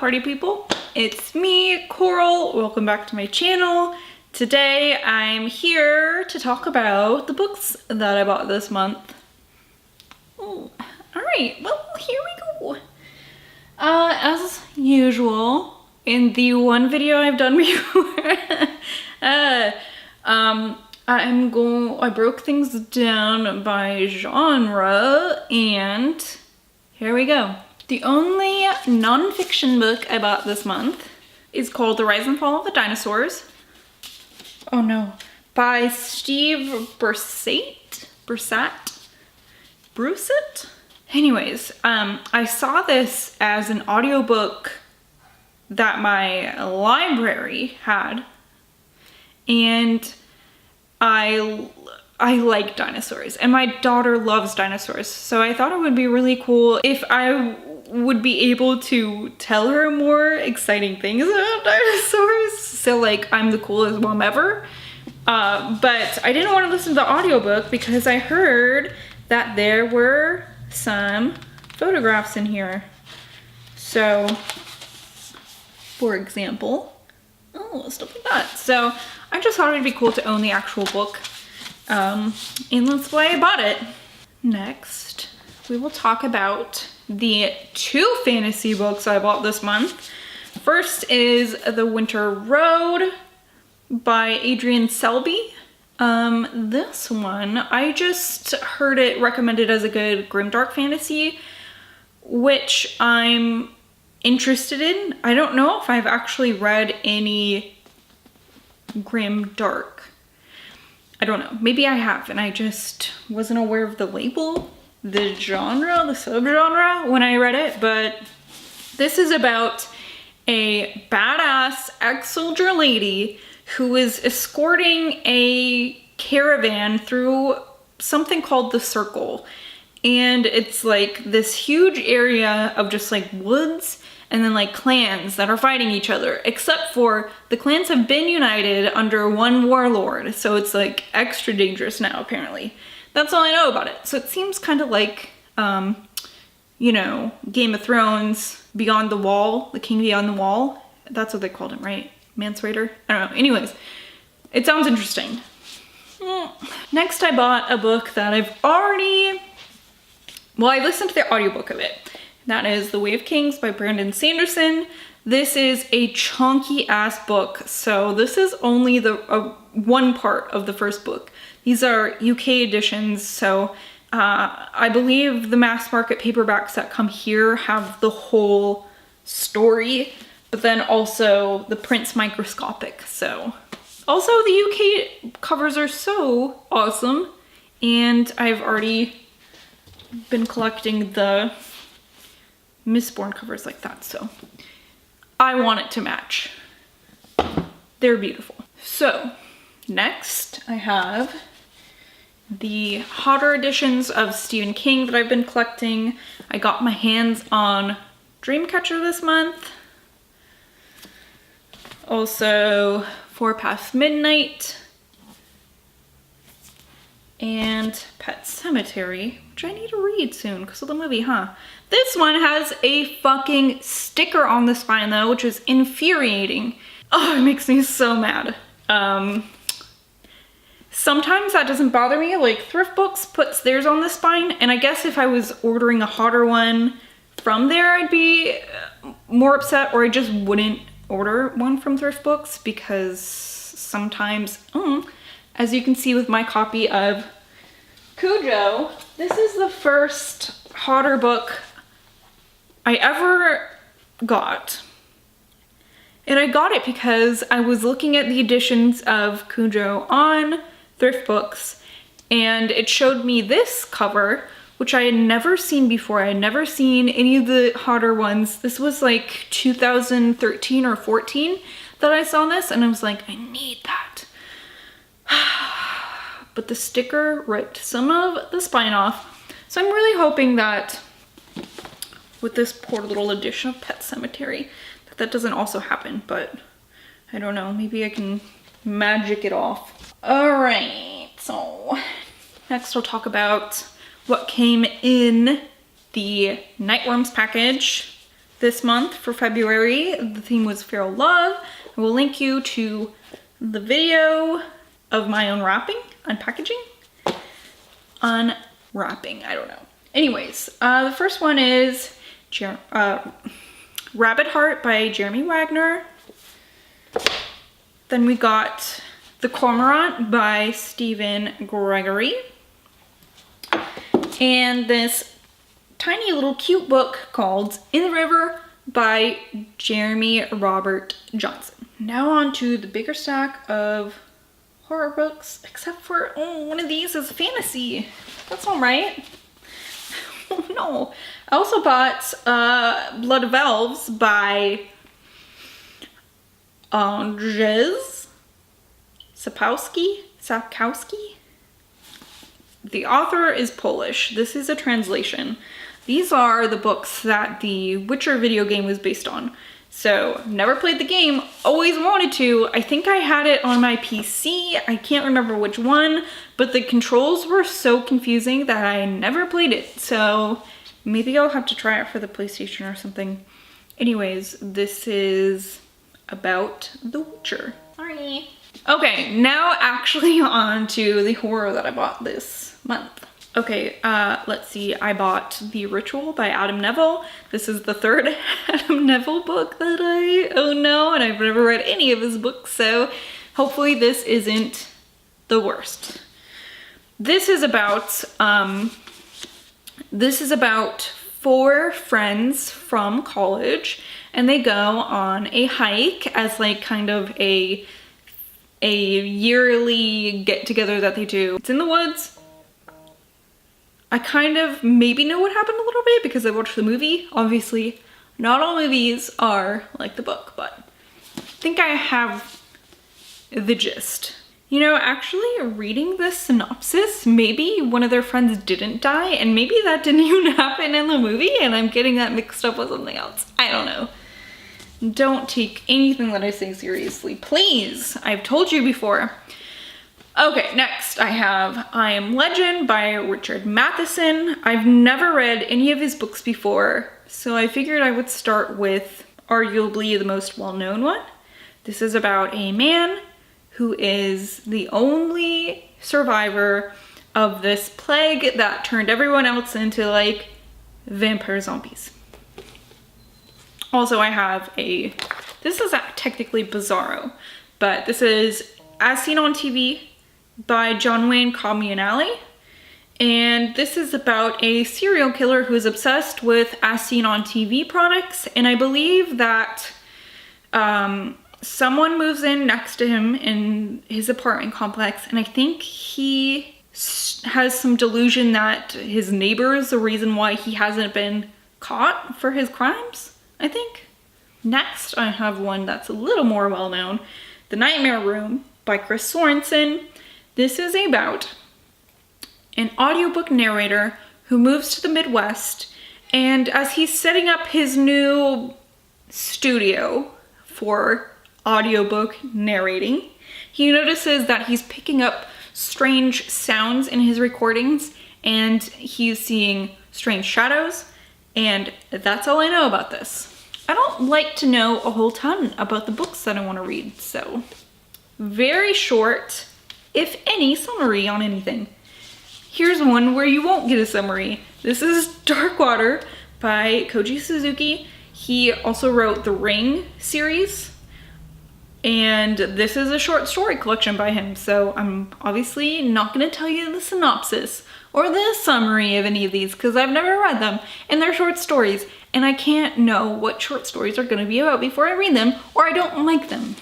party people? It's me, Coral. Welcome back to my channel. Today I'm here to talk about the books that I bought this month. Oh, alright, well, here we go. As usual, in the one video I've done before, I broke things down by genre, and here we go. The only nonfiction book I bought this month is called The Rise and Fall of the Dinosaurs. Oh no. By Steve Brusette? Anyways, I saw this as an audiobook that my library had, and I like dinosaurs, and my daughter loves dinosaurs, so I thought it would be really cool if I would be able to tell her more exciting things about dinosaurs, so like I'm the coolest mom ever. But I didn't want to listen to the audiobook because I heard that there were some photographs in here. So, for example, oh, stuff like that. So I just thought it'd be cool to own the actual book, and that's why I bought it. Next, we will talk about the two fantasy books I bought this month. First is The Winter Road by Adrian Selby. This one, I just heard it recommended as a good grimdark fantasy, which I'm interested in. I don't know if I've actually read any grimdark. I don't know. Maybe I have, and I just wasn't aware of the label, the genre, the subgenre when I read it. But this is about a badass ex-soldier lady who is escorting a caravan through something called the Circle. And it's like this huge area of just like woods and then like clans that are fighting each other, except for the clans have been united under one warlord. So it's like extra dangerous now, apparently. That's all I know about it. So it seems kind of like, you know, Game of Thrones, Beyond the Wall, the King Beyond the Wall. That's what they called him, right? Mance Rayder? I don't know. Anyways, it sounds interesting. Next, I bought a book that I've already, well, I listened to the audiobook of it. That is The Way of Kings by Brandon Sanderson. This is a chunky ass book. So this is only the one part of the first book. These are UK editions, so I believe the mass market paperbacks that come here have the whole story, but then also the print's microscopic. So also the UK covers are so awesome, and I've already been collecting the Mistborn covers like that, so I want it to match. They're beautiful. So next I have the hotter editions of Stephen King that I've been collecting. I got my hands on Dreamcatcher this month. Also 4 Past Midnight and Pet Sematary, which I need to read soon because of the movie, huh? This one has a fucking sticker on the spine though, which is infuriating. Oh, it makes me so mad. Sometimes that doesn't bother me, like Thrift Books puts theirs on the spine, and I guess if I was ordering a hotter one from there, I'd be more upset, or I just wouldn't order one from Thrift Books, because sometimes, as you can see with my copy of Cujo, this is the first hotter book I ever got. And I got it because I was looking at the editions of Cujo on Thrift Books, and it showed me this cover, which I had never seen before. I had never seen any of the hotter ones. This was like 2013 or 14 that I saw this, and I was like, I need that. But the sticker ripped some of the spine off. So I'm really hoping that with this poor little edition of Pet Sematary, that doesn't also happen, but I don't know, maybe I can magic it off. All right, so next we'll talk about what came in the Nightworms package. this month for February. The theme was Feral Love. I will link you to the video of my unpackaging, unwrapping, I don't know. Anyways, the first one is Rabbit Heart by Jeremy Wagner. Then we got The Cormorant by Stephen Gregory. And this tiny little cute book called In the River by Jeremy Robert Johnson. Now on to the bigger stack of horror books, except for, oh, one of these is fantasy. That's all right. Oh no. I also bought Blood of Elves by Andrzej Sapkowski. The author is Polish. This is a translation. These are the books that the Witcher video game was based on. So, never played the game, always wanted to. I think I had it on my PC. I can't remember which one, but the controls were so confusing that I never played it. So, maybe I'll have to try it for the PlayStation or something. Anyways, this is about The Witcher. Sorry. Okay, now actually on to the horror that I bought this month. Okay, let's see. I bought The Ritual by Adam Neville. This is the third Adam Neville book that I own now, and I've never read any of his books, so hopefully this isn't the worst. This is about four friends from college, and they go on a hike as like kind of a yearly get-together that they do. It's in the woods. I kind of maybe know what happened a little bit because I watched the movie. Obviously, not all movies are like the book, but I think I have the gist. You know, actually reading this synopsis, maybe one of their friends didn't die, and maybe that didn't even happen in the movie, and I'm getting that mixed up with something else. I don't know. Don't take anything that I say seriously, please. I've told you before. Okay, next I have I Am Legend by Richard Matheson. I've never read any of his books before, so I figured I would start with arguably the most well-known one. This is about a man who is the only survivor of this plague that turned everyone else into like vampire zombies. Also, I have this is technically Bizarro, but this is As Seen on TV by John Wayne Comianelli. And this is about a serial killer who is obsessed with As Seen on TV products. And I believe that someone moves in next to him in his apartment complex. And I think he has some delusion that his neighbor is the reason why he hasn't been caught for his crimes, I think. Next, I have one that's a little more well-known, The Nightmare Room by Chris Sorensen. This is about an audiobook narrator who moves to the Midwest, and as he's setting up his new studio for audiobook narrating, he notices that he's picking up strange sounds in his recordings, and he's seeing strange shadows, and that's all I know about this. I don't like to know a whole ton about the books that I want to read, so very short, if any, summary on anything. Here's one where you won't get a summary. This is Darkwater by Koji Suzuki. He also wrote the Ring series, and this is a short story collection by him, so I'm obviously not going to tell you the synopsis or the summary of any of these because I've never read them, and they're short stories, and I can't know what short stories are going to be about before I read them, or I don't like them.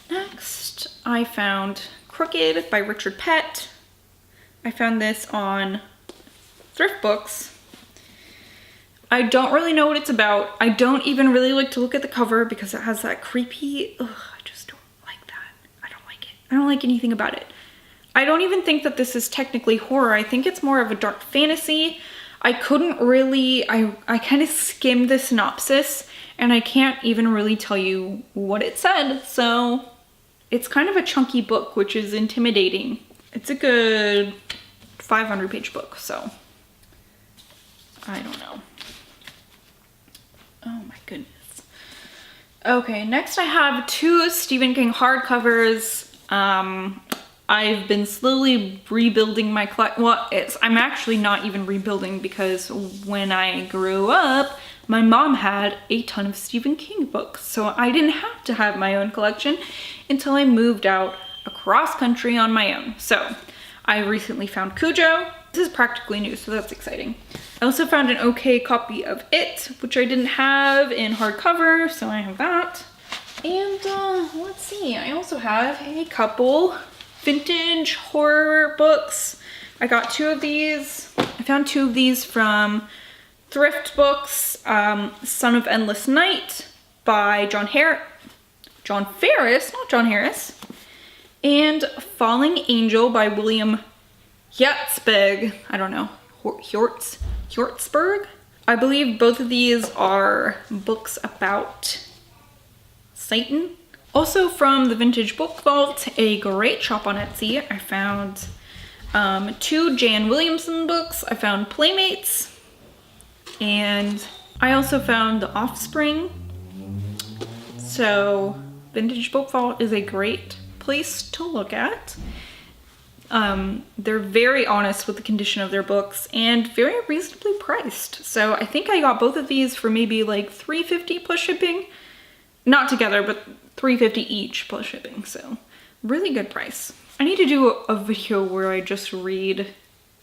Next, I found Crooked by Richard Pett. I found this on Thrift Books. I don't really know what it's about. I don't even really like to look at the cover because it has that creepy, I just don't like that. I don't like it. I don't like anything about it. I don't even think that this is technically horror. I think it's more of a dark fantasy. I couldn't really, I kind of skimmed the synopsis and I can't even really tell you what it said. So it's kind of a chunky book, which is intimidating. It's a good 500-page book, so I don't know. Oh my goodness. Okay, next I have 2 Stephen King hardcovers. I've been slowly rebuilding my collection. Well, I'm actually not even rebuilding because when I grew up, my mom had a ton of Stephen King books. So I didn't have to have my own collection until I moved out across country on my own. So I recently found Cujo. This is practically new, so that's exciting. I also found an okay copy of It, which I didn't have in hardcover, so I have that. And let's see, I also have a couple vintage horror books. I got 2 of these. I found 2 of these from thrift books. Son of Endless Night by John Ferris, not John Harris. And Falling Angel by William Hjortzberg. I don't know, Hjortzberg? I believe both of these are books about Satan. Also from the Vintage Book Vault, a great shop on Etsy, I found 2 Jan Williamson books. I found Playmates, and I also found The Offspring. So Vintage Book Vault is a great place to look at. They're very honest with the condition of their books and very reasonably priced. So I think I got both of these for maybe like $3.50 plus shipping. Not together, but $3.50 each plus shipping. So really good price. I need to do a video where I just read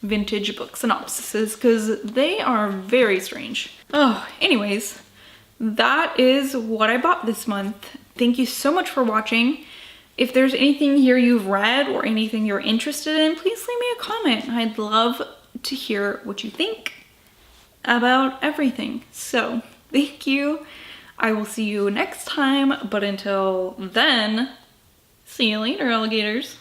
vintage book synopsises because they are very strange. Oh, anyways, that is what I bought this month. Thank you so much for watching. If there's anything here you've read or anything you're interested in, please leave me a comment. I'd love to hear what you think about everything. So, thank you. I will see you next time, but until then, see you later, alligators.